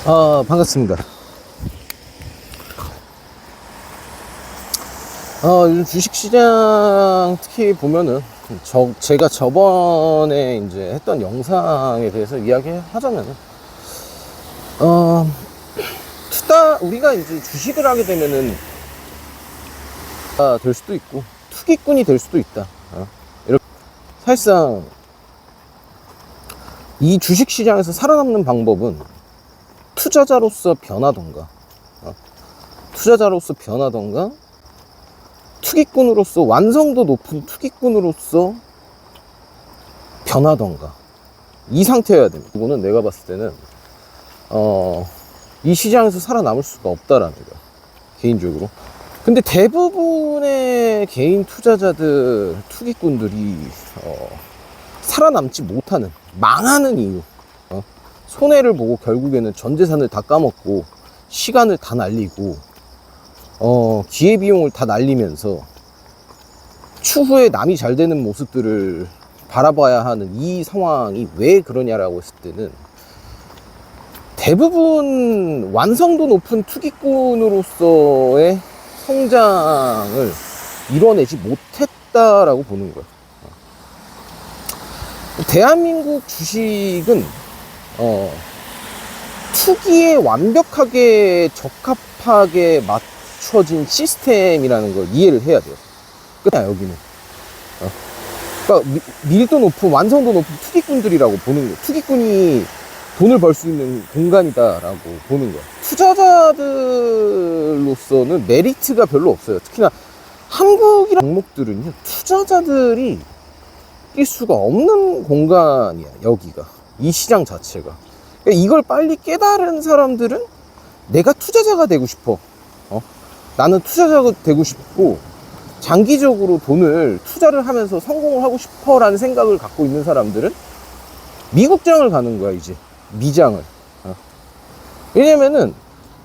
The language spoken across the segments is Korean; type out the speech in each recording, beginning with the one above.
반갑습니다. 요즘 주식시장 특히 보면은 제가 저번에 이제 했던 영상에 대해서 이야기하자면은 우리가 이제 주식을 하게 되면은 될 수도 있고 투기꾼이 될 수도 있다. 이렇게 사실상 이 주식시장에서 살아남는 방법은 투자자로서 변하던가 투기꾼으로서 완성도 높은 투기꾼으로서 변하던가 이 상태여야 됩니다. 이거는 내가 봤을 때는 이 시장에서 살아남을 수가 없다라는 거야, 개인적으로. 근데 대부분의 개인 투자자들, 투기꾼들이 살아남지 못하는, 망하는 이유, 손해를 보고 결국에는 전 재산을 다 까먹고 시간을 다 날리고 기회비용을 다 날리면서 추후에 남이 잘 되는 모습들을 바라봐야 하는 이 상황이 왜 그러냐라고 했을 때는 대부분 완성도 높은 투기꾼으로서의 성장을 이뤄내지 못했다라고 보는 거예요. 대한민국 주식은 투기에 완벽하게 적합하게 맞춰진 시스템이라는 걸 이해를 해야 돼요. 끝이야, 여기는. 그러니까 밀도 높은, 완성도 높은 투기꾼들이라고 보는 거예요. 투기꾼이 돈을 벌 수 있는 공간이다라고 보는 거예요. 투자자들로서는 메리트가 별로 없어요. 특히나 한국이라는 종목들은요, 투자자들이 낄 수가 없는 공간이야, 여기가. 이 시장 자체가. 그러니까 이걸 빨리 깨달은 사람들은 내가 투자자가 되고 싶어. 나는 투자자가 되고 싶고 장기적으로 돈을 투자를 하면서 성공을 하고 싶어 라는 생각을 갖고 있는 사람들은 미국장을 가는 거야, 이제. 미장을. 왜냐면은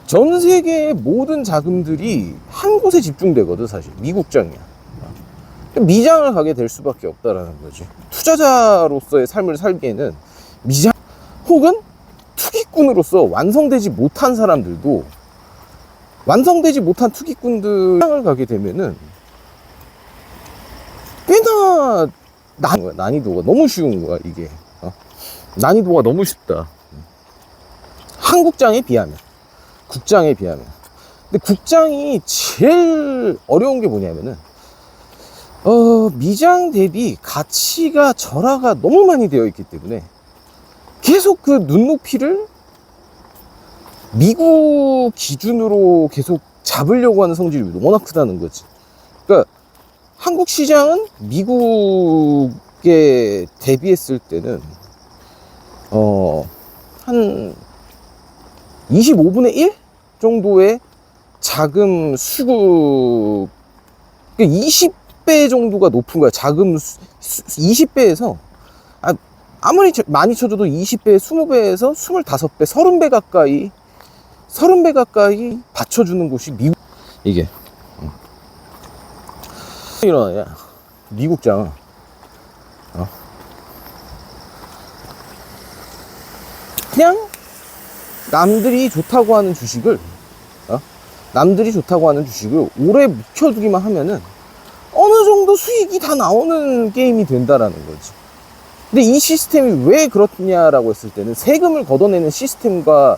전 세계의 모든 자금들이 한 곳에 집중되거든, 사실. 미국장이야. 미장을 가게 될 수밖에 없다라는 거지. 투자자로서의 삶을 살기에는 미장, 혹은 투기꾼으로서 완성되지 못한 사람들도, 완성되지 못한 투기꾼들을 가게 되면은 꽤나 난이도가 너무 쉬운 거야, 이게. 난이도가 너무 쉽다. 한국장에 비하면, 국장에 비하면. 근데 국장이 제일 어려운 게 뭐냐면은 미장 대비 가치가 절하가 너무 많이 되어 있기 때문에 계속 그 눈높이를 미국 기준으로 계속 잡으려고 하는 성질이 워낙 크다는 거지. 그러니까 한국 시장은 미국에 대비했을 때는 한 25분의 1 정도의 자금 수급, 20배 정도가 높은 거야. 자금 20배에서 아무리 많이 쳐줘도 20배, 20배에서 25배, 30배 가까이 받쳐주는 곳이 미국. 이게 일어나냐, 미국장. 그냥 남들이 좋다고 하는 주식을 오래 묵혀두기만 하면은 어느 정도 수익이 다 나오는 게임이 된다라는 거지. 근데 이 시스템이 왜 그렇냐라고 했을 때는 세금을 걷어내는 시스템과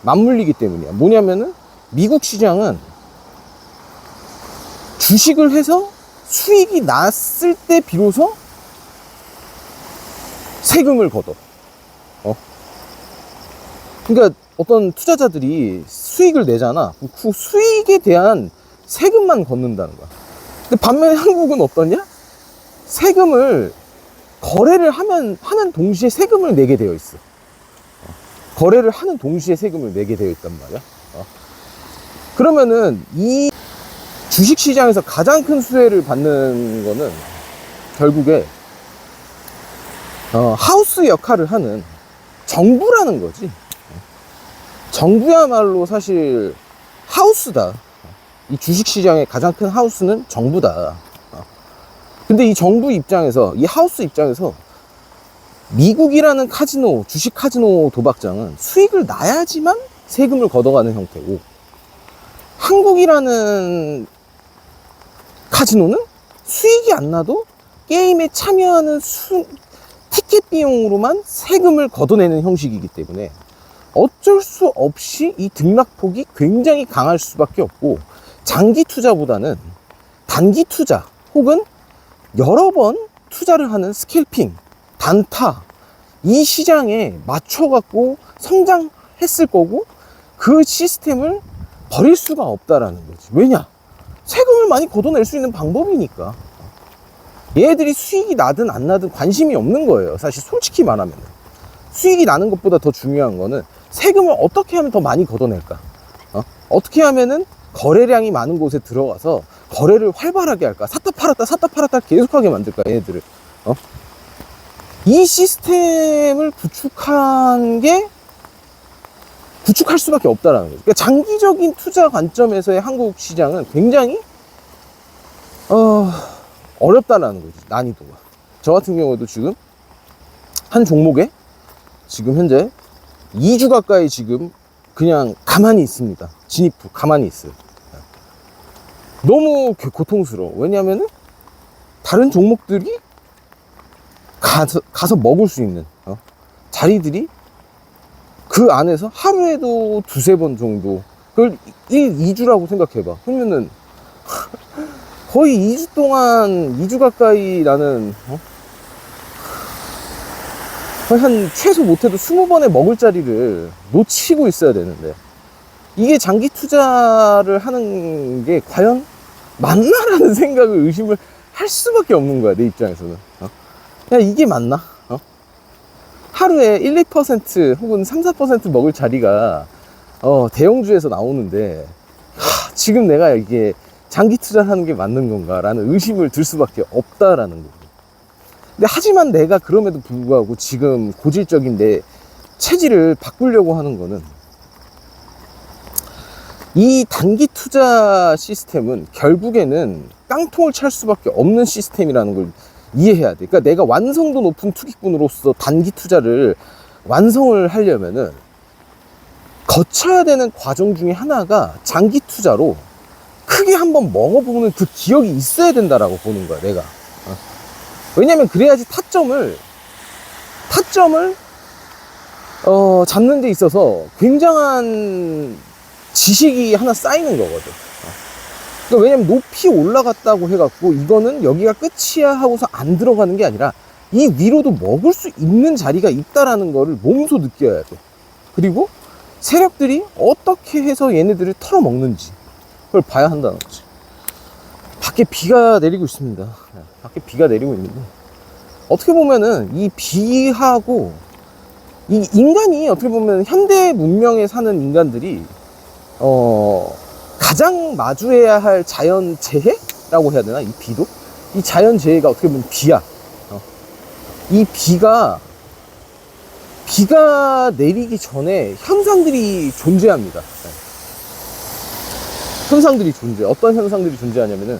맞물리기 때문이야. 뭐냐면은 미국 시장은 주식을 해서 수익이 났을 때 비로소 세금을 걷어. 그러니까 어떤 투자자들이 수익을 내잖아. 그 수익에 대한 세금만 걷는다는 거야. 근데 반면에 한국은 어떠냐? 세금을 거래를 하는 동시에 세금을 내게 되어 있어. 거래를 하는 동시에 세금을 내게 되어 있단 말이야. 그러면은 이 주식시장에서 가장 큰 수혜를 받는 거는 결국에 하우스 역할을 하는 정부라는 거지. 정부야말로 사실 하우스다. 이 주식시장의 가장 큰 하우스는 정부다. 근데 이 정부 입장에서, 이 하우스 입장에서 미국이라는 카지노, 주식 카지노 도박장은 수익을 나야지만 세금을 걷어가는 형태고, 한국이라는 카지노는 수익이 안 나도 게임에 참여하는 티켓 비용으로만 세금을 걷어내는 형식이기 때문에 어쩔 수 없이 이 등락폭이 굉장히 강할 수밖에 없고, 장기 투자보다는 단기 투자 혹은 여러 번 투자를 하는 스캘핑, 단타, 이 시장에 맞춰갖고 성장했을 거고, 그 시스템을 버릴 수가 없다라는 거지. 왜냐? 세금을 많이 걷어낼 수 있는 방법이니까. 얘네들이 수익이 나든 안 나든 관심이 없는 거예요. 사실 솔직히 말하면 수익이 나는 것보다 더 중요한 거는 세금을 어떻게 하면 더 많이 걷어낼까, 어떻게 하면은 거래량이 많은 곳에 들어가서 거래를 활발하게 할까, 샀다 팔았다 계속하게 만들까, 얘네들을. 이 시스템을 구축할 수밖에 없다라는 거죠. 그러니까 장기적인 투자 관점에서의 한국 시장은 굉장히 어렵다라는 거지, 난이도가. 저 같은 경우도 지금 한 종목에 지금 현재 2주 가까이 지금 그냥 가만히 있습니다. 진입 후 가만히 있어요. 너무 고통스러워. 왜냐면은 다른 종목들이 가서 먹을 수 있는 자리들이 그 안에서 하루에도 두세 번 정도, 그걸 2주라고 생각해봐. 그러면은 거의 2주 동안, 2주 가까이 나는 거의 한 최소 못해도 20번에 먹을 자리를 놓치고 있어야 되는데, 이게 장기 투자를 하는 게 과연 맞나라는 생각을, 의심을 할 수밖에 없는 거야, 내 입장에서는. 야, 이게 맞나? 하루에 1, 2% 혹은 3, 4% 먹을 자리가 대형주에서 나오는데, 지금 내가 이게 장기 투자를 하는 게 맞는 건가 라는 의심을 들 수밖에 없다라는 거고. 근데 하지만 내가 그럼에도 불구하고 지금 고질적인 내 체질을 바꾸려고 하는 거는, 이 단기 투자 시스템은 결국에는 깡통을 찰 수밖에 없는 시스템이라는 걸 이해해야 돼. 그러니까 내가 완성도 높은 투기꾼으로서 단기 투자를 완성을 하려면은 거쳐야 되는 과정 중에 하나가 장기 투자로 크게 한번 먹어보는 그 기억이 있어야 된다라고 보는 거야, 내가. 왜냐면 그래야지 타점을 잡는 데 있어서 굉장한 지식이 하나 쌓이는 거거든. 그러니까 왜냐면 높이 올라갔다고 해갖고 이거는 여기가 끝이야 하고서 안 들어가는 게 아니라, 이 위로도 먹을 수 있는 자리가 있다라는 거를 몸소 느껴야 돼. 그리고 세력들이 어떻게 해서 얘네들을 털어먹는지 그걸 봐야 한다는 거지. 밖에 비가 내리고 있습니다. 밖에 비가 내리고 있는데, 어떻게 보면은 이 비하고 이 인간이, 어떻게 보면 현대 문명에 사는 인간들이 가장 마주해야 할 자연 재해라고 해야 되나? 이 비도? 이 자연 재해가 어떻게 보면 비야. 이 비가 내리기 전에 현상들이 존재합니다. 현상들이 존재. 어떤 현상들이 존재하냐면은,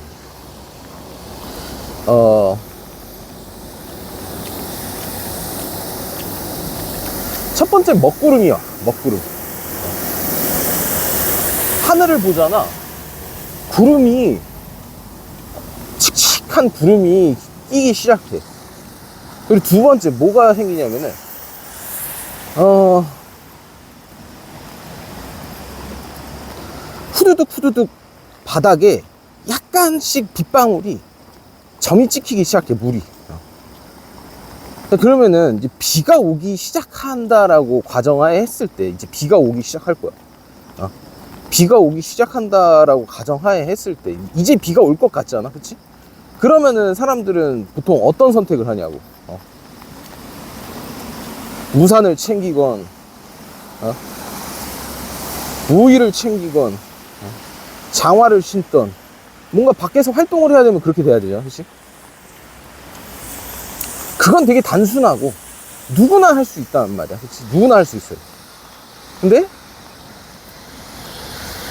첫 번째 먹구름이야. 먹구름. 하늘을 보잖아. 구름이, 칙칙한 구름이 끼기 시작해. 그리고 두 번째 뭐가 생기냐면은, 후두둑 바닥에 약간씩 빗방울이 점이 찍히기 시작해, 물이. 그러면은 이제 비가 오기 시작한다라고 가정하에 했을 때, 이제 비가 오기 시작할 거야. 비가 오기 시작한다라고 가정하에 했을 때 이제 비가 올 것 같지 않아? 그치? 그러면은 사람들은 보통 어떤 선택을 하냐고. 우산을 챙기건, 우위를 챙기건, 장화를 신던, 뭔가 밖에서 활동을 해야 되면 그렇게 돼야 되죠. 그치? 그건 되게 단순하고 누구나 할 수 있다는 말이야. 그치? 누구나 할 수 있어요. 근데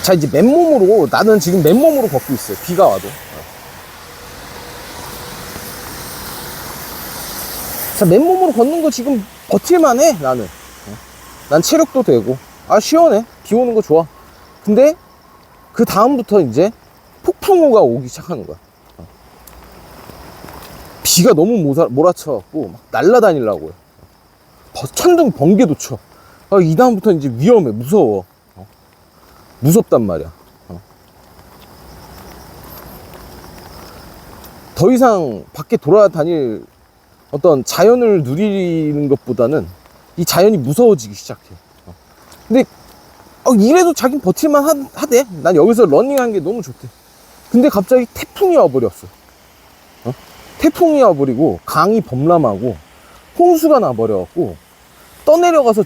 자, 이제 맨몸으로, 나는 지금 맨몸으로 걷고 있어요. 비가 와도. 자, 맨몸으로 걷는 거 지금 버틸만 해, 나는. 난 체력도 되고, 아, 시원해. 비 오는 거 좋아. 근데 그 다음부터 이제 폭풍우가 오기 시작하는 거야. 비가 너무 몰아쳐갖고 막 날아다니려고 해. 천둥 번개도 쳐. 아, 이 다음부터 이제 위험해. 무서워. 무섭단 말이야. 더 이상 밖에 돌아다닐 어떤 자연을 누리는 것보다는 이 자연이 무서워지기 시작해. 근데 이래도 자긴 버틸만 하대. 난 여기서 러닝한 게 너무 좋대. 근데 갑자기 태풍이 와버렸어. 태풍이 와버리고 강이 범람하고 홍수가 나버려갖고 떠내려가서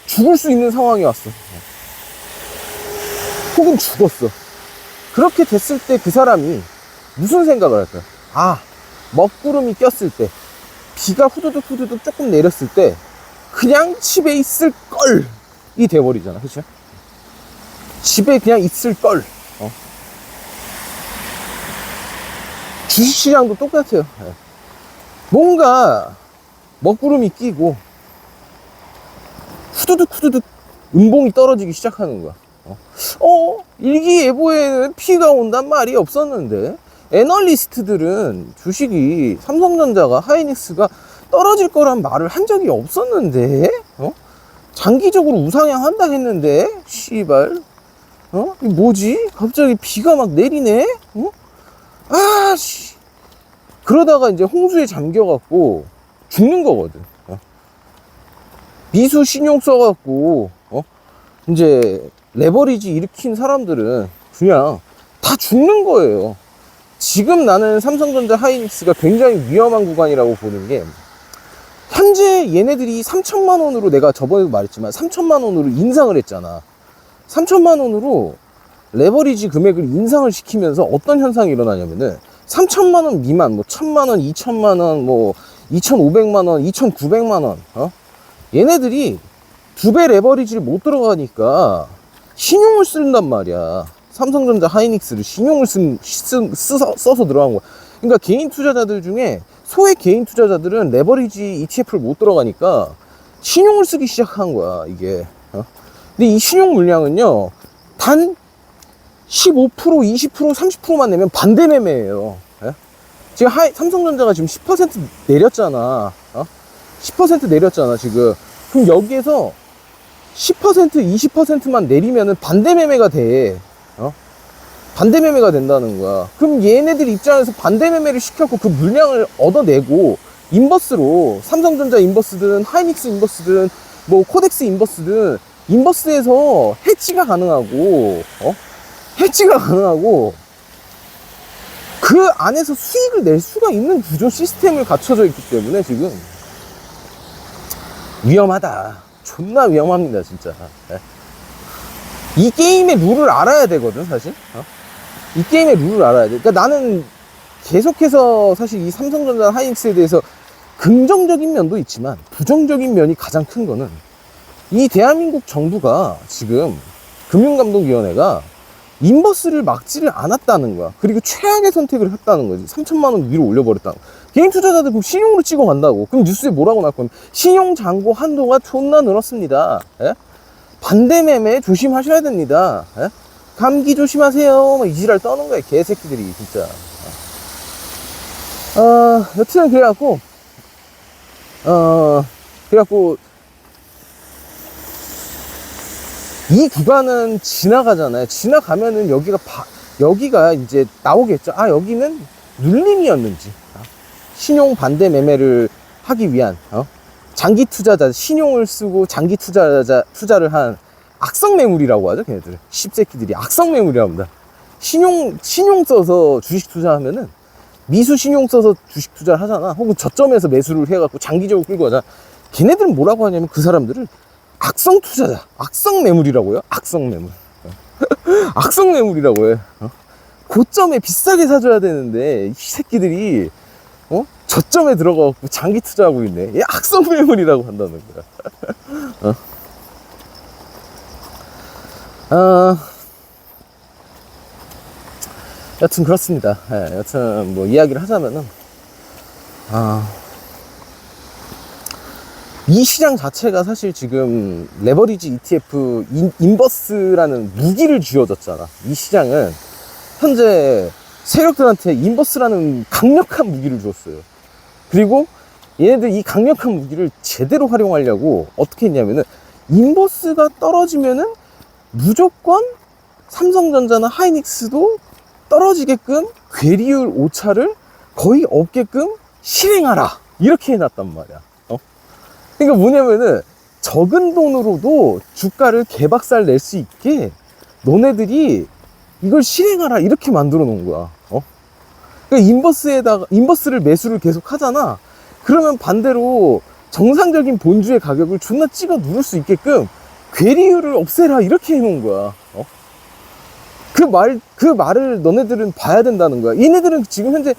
죽을 수 있는 상황이 왔어. 혹은 죽었어. 그렇게 됐을 때 그 사람이 무슨 생각을 할까요? 아, 먹구름이 꼈을 때, 비가 후두둑 후두둑 조금 내렸을 때 그냥 집에 있을 걸이 돼버리잖아. 그쵸? 집에 그냥 있을 걸. 주식시장도 똑같아요. 뭔가 먹구름이 끼고 후두둑 후두둑 음봉이 떨어지기 시작하는 거야. 일기예보에는 비가 온단 말이 없었는데, 애널리스트들은 주식이 삼성전자가 하이닉스가 떨어질 거란 말을 한 적이 없었는데, 장기적으로 우상향한다 했는데, 씨발, 이 뭐지? 갑자기 비가 막 내리네? 아씨. 그러다가 이제 홍수에 잠겨갖고 죽는 거거든. 미수 신용 써갖고, 이제 레버리지 일으킨 사람들은 그냥 다 죽는 거예요. 지금 나는 삼성전자 하이닉스가 굉장히 위험한 구간이라고 보는 게, 현재 얘네들이 3천만 원으로, 내가 저번에도 말했지만 3천만 원으로 인상을 했잖아. 3천만 원으로 레버리지 금액을 인상을 시키면서 어떤 현상이 일어나냐면은 3천만 원 미만, 뭐 1천만 원, 2천만 원, 뭐 2,500만 원, 2,900만 원, 얘네들이 2배 레버리지를 못 들어가니까 신용을 쓴단 말이야. 삼성전자 하이닉스를 신용을 써서 들어간 거야. 그러니까 개인 투자자들 중에 소액 개인 투자자들은 레버리지 ETF를 못 들어가니까 신용을 쓰기 시작한 거야, 이게. 근데 이 신용 물량은요, 단 15%, 20%, 30%만 내면 반대 매매예요. 지금 삼성전자가 지금 10% 내렸잖아. 10% 내렸잖아, 지금. 그럼 여기에서 10%, 20%만 내리면은 반대 매매가 돼. 반대 매매가 된다는 거야. 그럼 얘네들 입장에서 반대 매매를 시켜갖고 그 물량을 얻어내고, 인버스로, 삼성전자 인버스든 하이닉스 인버스든 뭐 코덱스 인버스든, 인버스에서 해지가 가능하고, 해지가 가능하고, 그 안에서 수익을 낼 수가 있는 구조 시스템을 갖춰져 있기 때문에 지금 위험하다. 존나 위험합니다, 진짜. 이 게임의 룰을 알아야 되거든, 사실. 이 게임의 룰을 알아야 돼. 그러니까 나는 계속해서 사실 이 삼성전자 하이닉스에 대해서 긍정적인 면도 있지만 부정적인 면이 가장 큰 거는, 이 대한민국 정부가 지금 금융감독위원회가 인버스를 막지를 않았다는 거야. 그리고 최악의 선택을 했다는 거지. 3천만 원 위로 올려버렸다는 거야. 개인 투자자들 그럼 신용으로 찍어 간다고. 그럼 뉴스에 뭐라고 나올 거면, 신용 잔고 한도가 존나 늘었습니다. 예? 반대 매매 조심하셔야 됩니다. 예? 감기 조심하세요. 이 지랄 떠는 거야, 개새끼들이 진짜. 여튼 그래갖고 이 구간은 지나가잖아요. 지나가면은 여기가 이제 나오겠죠. 아, 여기는 눌림이었는지, 신용 반대 매매를 하기 위한, 장기 투자자, 신용을 쓰고 장기 투자를 한 악성 매물이라고 하죠, 걔네들. 씹새끼들이 악성 매물이라고 합니다. 신용 써서 주식 투자하면은, 미수 신용 써서 주식 투자를 하잖아. 혹은 저점에서 매수를 해갖고 장기적으로 끌고 가잖아. 걔네들은 뭐라고 하냐면, 그 사람들을 악성 투자자, 악성 매물이라고요. 악성 매물. 악성 매물이라고 해. 고점에 비싸게 사줘야 되는데 이 새끼들이 저점에 들어가고 장기 투자하고 있네. 얘 악성 매물이라고 한다는 거야. 여튼 그렇습니다. 예, 여튼 뭐 이야기를 하자면은, 이 시장 자체가 사실 지금 레버리지 ETF 인버스라는 무기를 쥐어졌잖아. 이 시장은 현재 세력들한테 인버스라는 강력한 무기를 줬어요. 그리고 얘네들 이 강력한 무기를 제대로 활용하려고 어떻게 했냐면은, 인버스가 떨어지면은 무조건 삼성전자나 하이닉스도 떨어지게끔 괴리율 오차를 거의 없게끔 실행하라, 이렇게 해놨단 말이야. 그러니까 뭐냐면은, 적은 돈으로도 주가를 개박살 낼 수 있게 너네들이 이걸 실행하라, 이렇게 만들어 놓은 거야. 그러니까 인버스를 매수를 계속 하잖아. 그러면 반대로 정상적인 본주의 가격을 존나 찍어 누를 수 있게끔 괴리율을 없애라, 이렇게 해놓은 거야. 그 말을 너네들은 봐야 된다는 거야. 얘네들은 지금 현재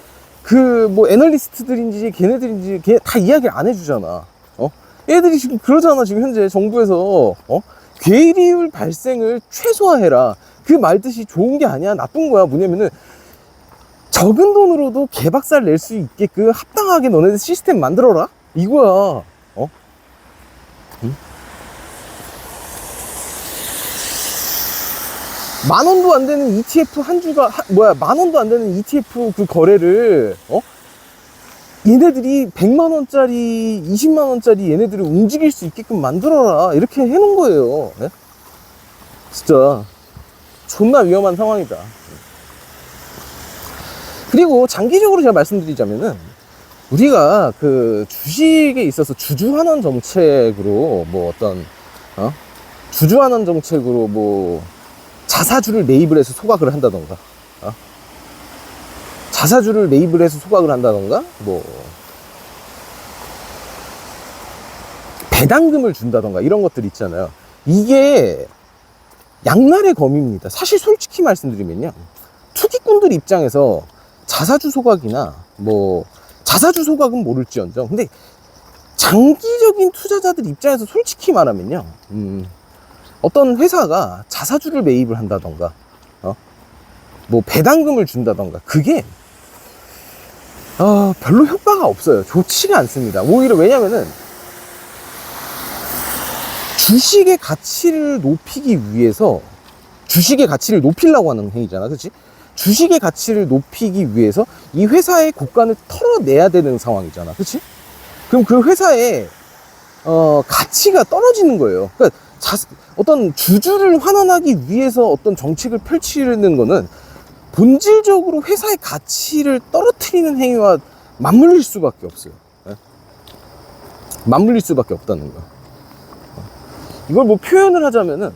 애널리스트들인지 걔네들인지 다 이야기를 안 해주잖아. 얘들이 지금 그러잖아. 지금 현재 정부에서 괴리율 발생을 최소화해라, 그 말 뜻이 좋은 게 아니야, 나쁜 거야. 뭐냐면은, 적은 돈으로도 개박살 낼 수 있게끔 합당하게 너네들 시스템 만들어라, 이거야. 응? 10,000원도 안 되는 ETF $10,000도 안 되는 ETF 그 거래를 얘네들이 100만원짜리 20만원짜리 얘네들을 움직일 수 있게끔 만들어라, 이렇게 해놓은 거예요. 네? 진짜 존나 위험한 상황이다. 그리고 장기적으로 제가 말씀드리자면은, 우리가 그 주식에 있어서 주주환원 정책으로 주주환원 정책으로 자사주를 매입을 해서 소각을 한다던가, 자사주를 매입을 해서 소각을 한다던가, 배당금을 준다던가, 이런 것들 있잖아요. 이게 양날의 검입니다. 사실 솔직히 말씀드리면요, 투기꾼들 입장에서 자사주 소각이나 자사주 소각은 모를지언정, 근데 장기적인 투자자들 입장에서 솔직히 말하면요, 어떤 회사가 자사주를 매입을 한다던가, 배당금을 준다던가, 그게 별로 효과가 없어요. 좋지가 않습니다. 오히려, 왜냐면은 주식의 가치를 높이기 위해서, 주식의 가치를 높이려고 하는 행위잖아, 그렇지? 주식의 가치를 높이기 위해서 이 회사의 고간을 털어내야 되는 상황이잖아, 그렇지? 그럼 그 회사의 가치가 떨어지는 거예요. 그러니까 어떤 주주를 환원하기 위해서 어떤 정책을 펼치는 거는 본질적으로 회사의 가치를 떨어뜨리는 행위와 맞물릴 수밖에 없어요. 네? 맞물릴 수밖에 없다는 거야. 이걸 표현을 하자면은,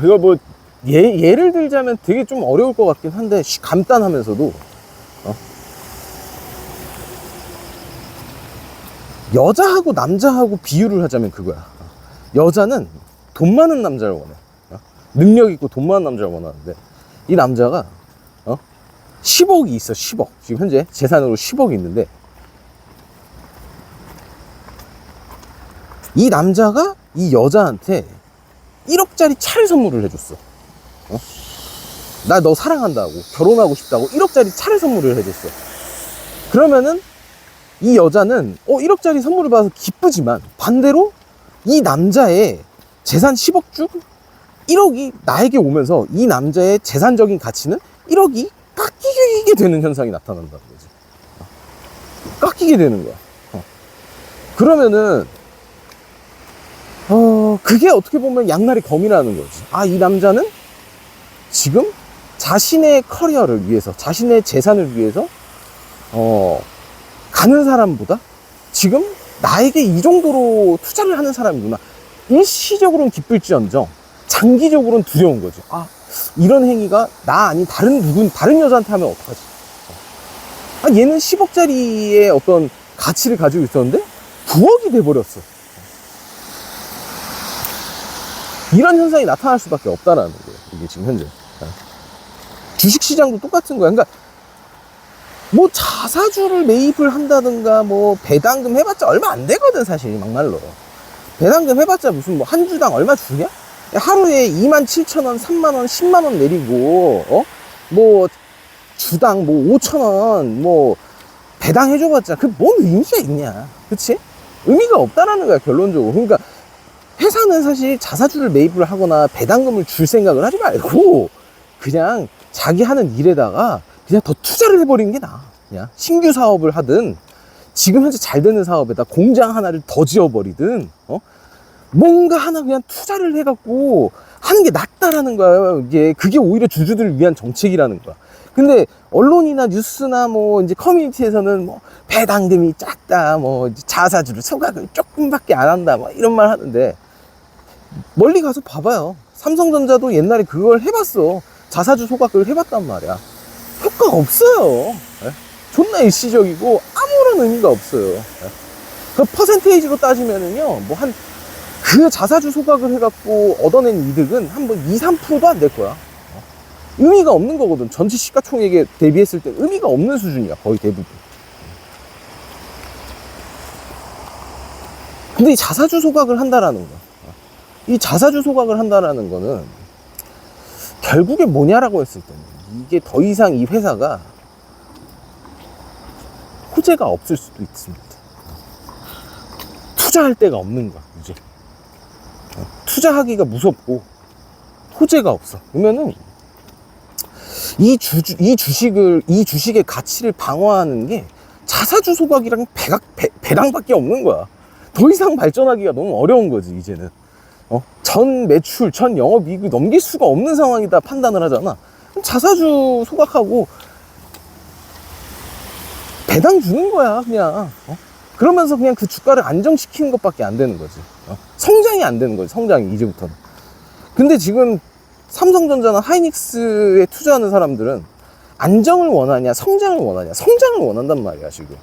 이걸 예를 들자면 되게 좀 어려울 것 같긴 한데, 간단하면서도, 여자하고 남자하고 비유를 하자면 그거야. 여자는 돈 많은 남자를 원해. 능력 있고 돈 많은 남자를 원하는데, 이 남자가 10억이 있어. 10억. 지금 현재 재산으로 10억이 있는데, 이 남자가 이 여자한테 1억짜리 차를 선물을 해줬어. 나 너 사랑한다고, 결혼하고 싶다고 1억짜리 차를 선물을 해줬어. 그러면은 이 여자는 1억짜리 선물을 받아서 기쁘지만, 반대로 이 남자의 재산 10억 중 1억이 나에게 오면서 이 남자의 재산적인 가치는 1억이 깎이게 되는 현상이 나타난다는 거지. 깎이게 되는 거야. 그러면은 그게 어떻게 보면 양날의 검이라는 거지. 이 남자는 지금 자신의 커리어를 위해서, 자신의 재산을 위해서 가는 사람보다 지금 나에게 이 정도로 투자를 하는 사람이구나. 일시적으로는 기쁠지언정 장기적으로는 두려운 거죠. 이런 행위가 나 아닌 다른 여자한테 하면 어떡하지? 얘는 10억짜리의 어떤 가치를 가지고 있었는데 9억이 돼버렸어. 이런 현상이 나타날 수밖에 없다라는 거예요. 이게 지금 현재. 주식시장도 똑같은 거야. 그러니까 자사주를 매입을 한다든가 배당금 해봤자 얼마 안 되거든, 사실. 막말로 배당금 해봤자 무슨 한 주당 얼마 주냐? 하루에 27,000원 3만원 10만원 내리고 주당 5,000원 배당해줘봤자 그 뭔 의미가 있냐, 그치? 의미가 없다라는 거야, 결론적으로. 그러니까 회사는 사실 자사주를 매입을 하거나 배당금을 줄 생각을 하지 말고 그냥 자기 하는 일에다가 그냥 더 투자를 해버리는 게 나아. 그냥 신규 사업을 하든 지금 현재 잘 되는 사업에다 공장 하나를 더 지어버리든 뭔가 하나 그냥 투자를 해갖고 하는 게 낫다라는 거야. 그게 오히려 주주들을 위한 정책이라는 거야. 근데 언론이나 뉴스나 뭐 이제 커뮤니티에서는 뭐 배당금이 작다, 뭐 이제 자사주를 소각을 조금밖에 안 한다, 뭐 이런 말 하는데 멀리 가서 봐봐요. 삼성전자도 옛날에 그걸 해봤어. 자사주 소각을 해봤단 말이야. 효과 없어요. 존나 일시적이고 아무런 의미가 없어요. 그 퍼센테이지로 따지면은요, 뭐 그 자사주 소각을 해갖고 얻어낸 이득은 한 뭐 2, 3%도 안 될 거야. 의미가 없는 거거든. 전체 시가총액에 대비했을 때 의미가 없는 수준이야, 거의 대부분. 근데 이 자사주 소각을 한다라는 거, 이 자사주 소각을 한다라는 거는 결국에 뭐냐라고 했을 때는 이게 더 이상 이 회사가 호재가 없을 수도 있습니다. 투자할 데가 없는 거야, 이제. 투자하기가 무섭고 호재가 없어. 그러면은 이 주식의 가치를 방어하는 게 자사주 소각이랑 배당밖에 없는 거야. 더 이상 발전하기가 너무 어려운 거지, 이제는. 전 매출, 전 영업이익을 넘길 수가 없는 상황이다 판단을 하잖아. 그럼 자사주 소각하고 배당 주는 거야, 그냥. 그러면서 그냥 그 주가를 안정시키는 것밖에 안 되는 거지. 성장이 안 되는 거지, 성장이, 이제부터는. 근데 지금 삼성전자나 하이닉스에 투자하는 사람들은 안정을 원하냐, 성장을 원하냐? 성장을 원한단 말이야, 지금.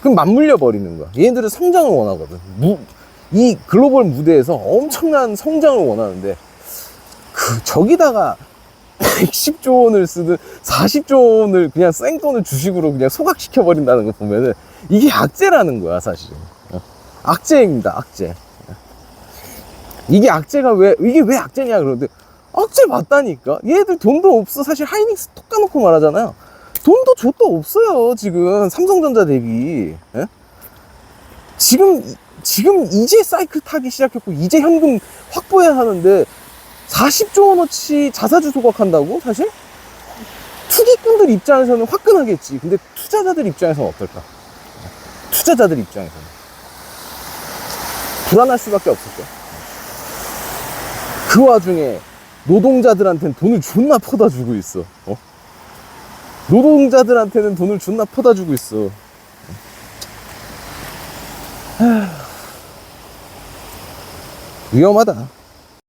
그럼 맞물려 버리는 거야. 얘네들은 성장을 원하거든. 이 글로벌 무대에서 엄청난 성장을 원하는데, 저기다가 110조 원을 쓰든 40조 원을 그냥 생돈을 주식으로 그냥 소각시켜 버린다는 거 보면은 이게 악재라는 거야, 사실. 악재입니다, 악재. 이게 악재가 이게 왜 악재냐 그러는데, 악재 맞다니까. 얘들 돈도 없어. 사실 하이닉스 톡 까놓고 말하잖아요. 돈도 줬도 없어요, 지금 삼성전자 대비. 지금 이제 사이클 타기 시작했고 이제 현금 확보해야 하는데 40조 원어치 자사주 소각한다고? 사실 투기꾼들 입장에서는 화끈하겠지. 근데 투자자들 입장에서는 어떨까? 투자자들 입장에서는 불안할 수밖에 없을 거야. 그 와중에 노동자들한테는 돈을 존나 퍼다 주고 있어. 노동자들한테는 돈을 존나 퍼다 주고 있어. 위험하다.